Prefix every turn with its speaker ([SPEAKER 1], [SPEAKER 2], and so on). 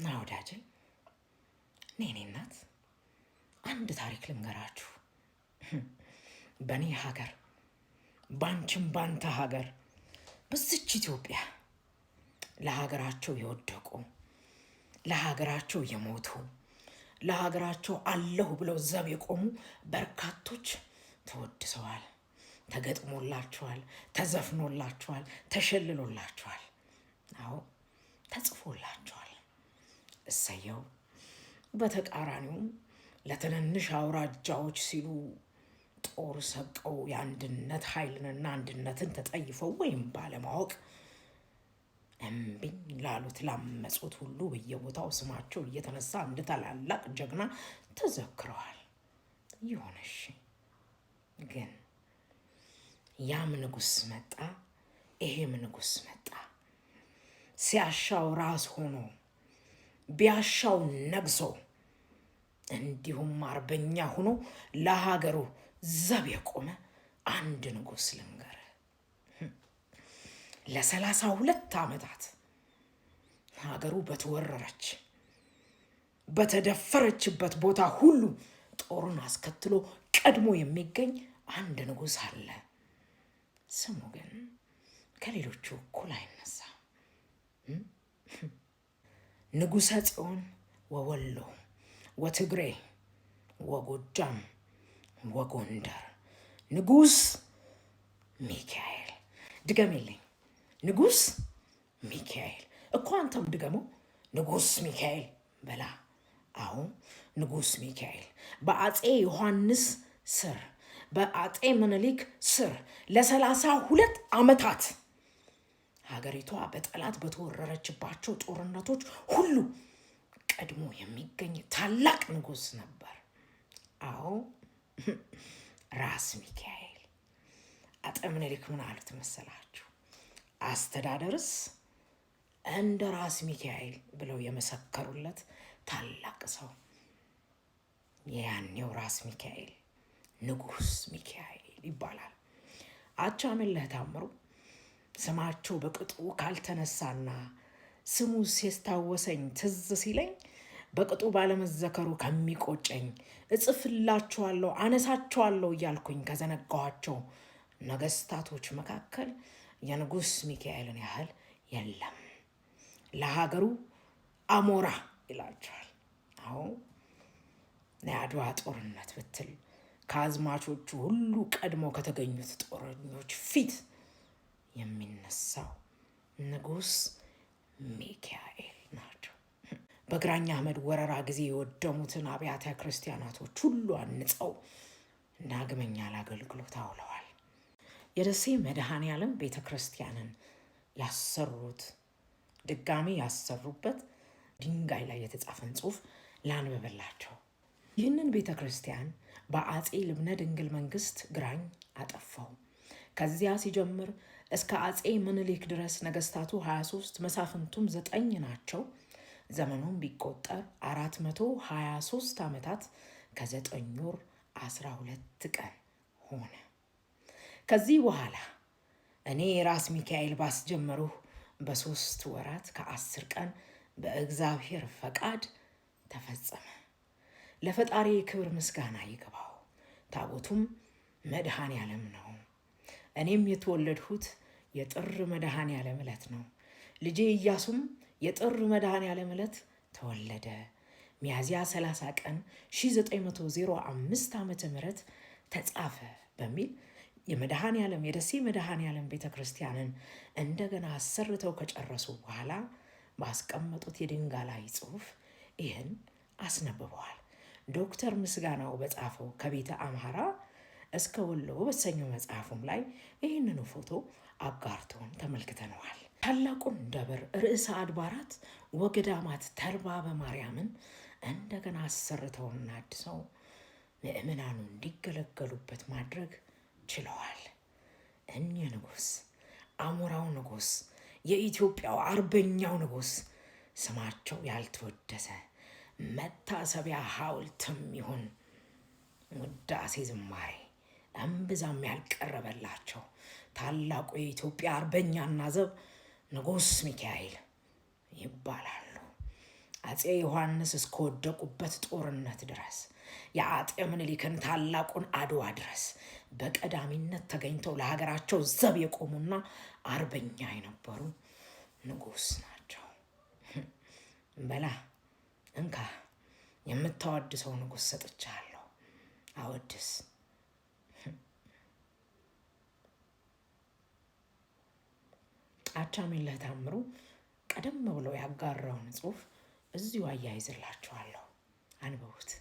[SPEAKER 1] ወዳጄ እኔ እናት አንድ ታሪክ ልንገራችሁ። በእኔ ሀገር ባንቺም ባንተ ሀገር በዚች ኢትዮጵያ ለሀገራቸው የወደቁ ለሀገራቸው የሞቱ ለሀገራቸው አለሁ ብለው ዘብ የቆሙ በርካቶች ተወድሰዋል፣ ተገጥሞላቸዋል፣ ተዘፍኖላቸዋል፣ ተሸልሎላቸዋል። አዎ ተጽፎላቸዋል። እሰየው። በተቃራኒውም ለትንንሽ አውራጃዎች ሲሉ ጦር ሰብቀው የአንድነት ኃይልንና አንድነትን ተጠይፈው ወይም ባለማወቅ እምቢኝ ላሉት ላመጹት ሁሉ በየቦታው ስማቸው እየተነሳ እንደ ታላላቅ ጀግና ተዘክረዋል። ይሆነሽ ግን ያም ንጉስ መጣ፣ ይሄም ንጉስ መጣ። ሲያሻው ራስ ሆኖ ቢያሻው ነግሶ እንዲሁም አርበኛ ሆኖ ለሀገሩ ዘብ የቆመ አንድ ንጉስ ልንገር። ለ32 ዓመታት ሀገሩ በተወረረች በተደፈረችበት ቦታ ሁሉ ጦርን አስከትሎ ቀድሞ የሚገኝ አንድ ንጉስ አለ። ስሙ ግን ከሌሎቹ እኩል አይነሳም። ንጉሰ ጽዮን ወወሎ ወትግሬ ወጎጃም ወጎንደር ንጉስ ሚካኤል። ድገምልኝ። ንጉስ ሚካኤል እኮ አንተም ድገመው። ንጉስ ሚካኤል በላ። አሁን ንጉስ ሚካኤል በአፄ ዮሐንስ ስር በአፄ ምኒልክ ስር ለ32 ዓመታት ሀገሪቷ በጠላት በተወረረችባቸው ጦርነቶች ሁሉ ቀድሞ የሚገኝ ታላቅ ንጉስ ነበር። አዎ ራስ ሚካኤል። አፄ ምኒልክ ምን አሉት መሰላችሁ? አስተዳደርስ እንደ ራስ ሚካኤል ብለው የመሰከሩለት ታላቅ ሰው ያኔው ራስ ሚካኤል ንጉስ ሚካኤል ይባላል። አቻምየለህ ታምሩ ስማቸው በቅጡ ካልተነሳና ስሙ ሲስታወሰኝ ትዝ ሲለኝ በቅጡ ባለመዘከሩ ከሚቆጨኝ እጽፍላችኋለሁ አነሳችኋለሁ እያልኩኝ ከዘነጋኋቸው ነገስታቶች መካከል የንጉስ ሚካኤልን ያህል የለም። ለሀገሩ አሞራ ይላቸዋል። አዎ የአድዋ ጦርነት ብትል ከአዝማቾቹ ሁሉ ቀድሞ ከተገኙት ጦረኞች ፊት የሚነሳው ንጉስ ሚካኤል ናቸው። በግራኝ አህመድ ወረራ ጊዜ የወደሙትን አብያተ ክርስቲያናቶች ሁሉ አንጸው ዳግመኛ ለአገልግሎት አውለዋል። የደሴ መድኃኔ ዓለም ቤተ ክርስቲያንን ያሰሩት ድጋሚ ያሰሩበት ድንጋይ ላይ የተጻፈን ጽሑፍ ላንብብላቸው። ይህንን ቤተ ክርስቲያን በአፄ ልብነ ድንግል መንግስት ግራኝ አጠፋው። ከዚያ ሲጀምር እስከ አፄ ምኒልክ ድረስ ነገስታቱ 23 መሳፍንቱም 9 ናቸው። ዘመኑም ቢቆጠር 423 ዓመታት ከ9 ወር 12 ቀን ሆነ። ከዚህ በኋላ እኔ ራስ ሚካኤል ባስጀመሩህ በ3 ወራት ከ10 ቀን በእግዚአብሔር ፈቃድ ተፈጸመ። ለፈጣሪ ክብር ምስጋና ይግባው። ታቦቱም መድኃኔ ዓለም ነው። እኔም የተወለድሁት የጥር መድኃኔ ዓለም ዕለት ነው። ልጄ ኢያሱም የጥር መድኃኔ ዓለም ዕለት ተወለደ። ሚያዝያ 30 ቀን 1905 ዓመተ ምህረት ተጻፈ በሚል የመድኃኔ ዓለም የደሴ መድኃኔ ዓለም ቤተ ክርስቲያንን እንደገና አሰርተው ከጨረሱ በኋላ ባስቀመጡት የድንጋይ ላይ ጽሑፍ ይህን አስነብበዋል። ዶክተር ምስጋናው በጻፈው ከቤተ አምሐራ እስከ ወሎ በተሰኘው መጽሐፉም ላይ ይህንኑ ፎቶ አጋርቶን ተመልክተነዋል። ታላቁን ደብር ርዕሰ አድባራት ወገዳማት ተርባበ ማርያምን እንደገና አሰርተውና አድሰው ምእመናኑ እንዲገለገሉበት ማድረግ ችለዋል። እኚህ ንጉስ አሞራው ንጉስ የኢትዮጵያው አርበኛው ንጉስ ስማቸው ያልተወደሰ መታሰቢያ ሐውልትም ይሁን ውዳሴ ዝማሬ እምብዛም ያልቀረበላቸው ታላቁ የኢትዮጵያ አርበኛና ዘብ ንጉስ ሚካኤል ይባላሉ። አፄ ዮሐንስ እስከወደቁበት ጦርነት ድረስ የአፄ ምኒልክን ታላቁን አድዋ ድረስ በቀዳሚነት ተገኝተው ለሀገራቸው ዘብ የቆሙና አርበኛ የነበሩ ንጉሥ ናቸው። በላ እንካ የምታወድሰው ንጉሥ ሰጥቻለሁ፣ አወድስ። አቻምየለህ ታምሩ ቀደም ብሎ ያጋራውን ጽሑፍ እዚሁ አያይዝላችኋለሁ፣ አንብቡት።